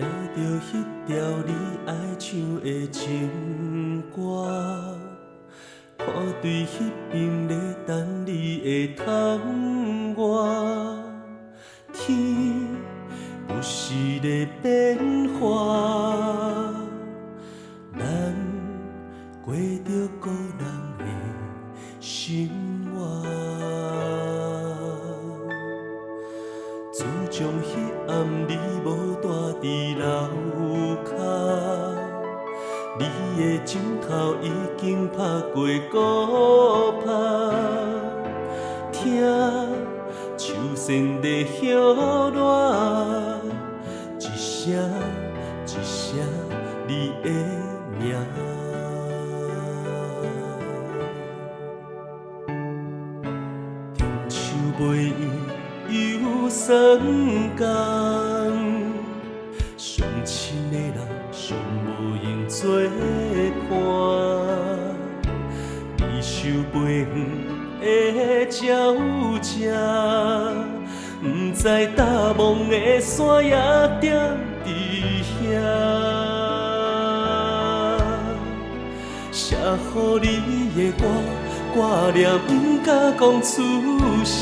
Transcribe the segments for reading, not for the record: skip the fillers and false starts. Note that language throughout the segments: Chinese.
着彼条你爱唱的情歌，看对彼边咧等你的窗外，天不时咧变化，咱过着孤人的生活。自从彼暗你无住伫楼骹，你的枕头已经拍过鼓拍，听树线在摇落，一声一声你的名。中秋袂圆又酸甘，相亲的人上无用作伴，离愁背远的鸟只，不知大梦的山也踮伫遐。写予你的歌，挂念不敢讲出声。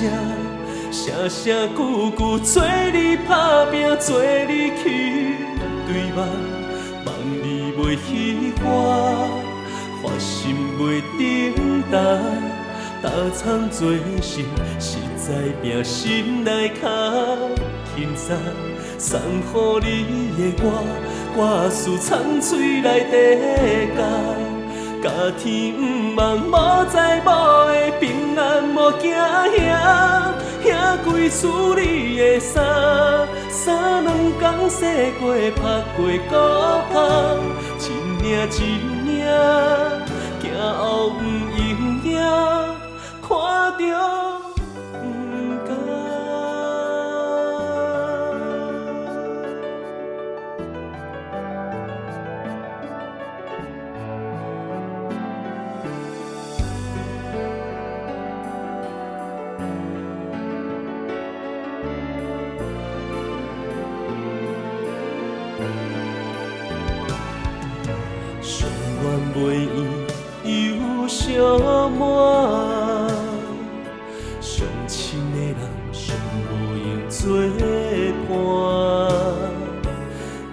声声句句做你打拼，做你去对望，望你袂彼我，发心袂等待，打苍做事，实在拼心内脚轻松，送予你的歌词藏嘴内底教，甲天不望，无在无的平安无惊吓。兄贵思你的衫，三两天洗过拍过鼓香，一领一领，行后不用影，看着不甘。上愿袂圆又伤满，相亲的人上无用作伴，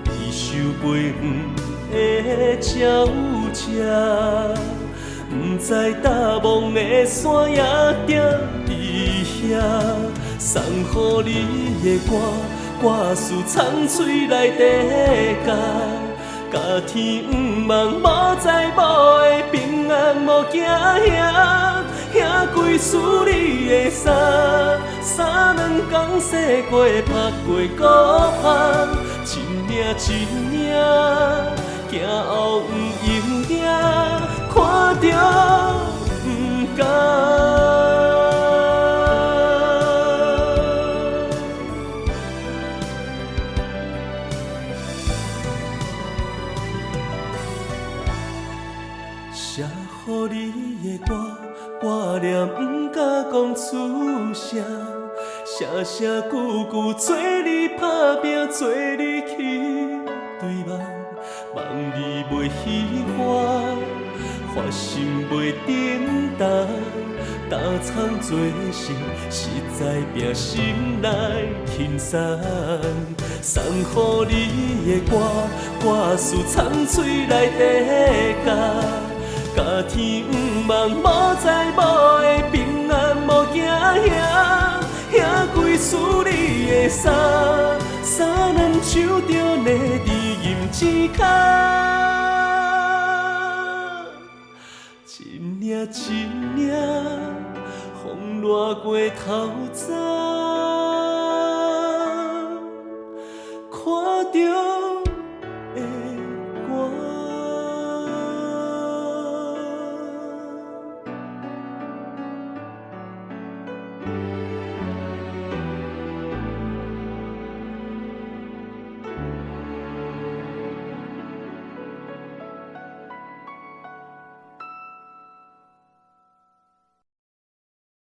离愁背远的鸟只，不知大梦的山也踮伫遐，送予你的歌词藏嘴内底教。甲天不望，无在无的平安无惊吓，兄贵思你的衫，三两天洗过拍过鼓香，一领一领，行后不用影，看着不甘。写予你的歌，挂念不敢讲出声，声声句句做你打拼，做你去对望，望你袂彼我，发心袂等待，打苍做事，实在拼心内轻松，送予你的歌词藏嘴内底教。甲天不望，无在无的平安无惊吓，兄贵思你的衫，三两手着捏伫银指脚，一领一领，风掠过头早。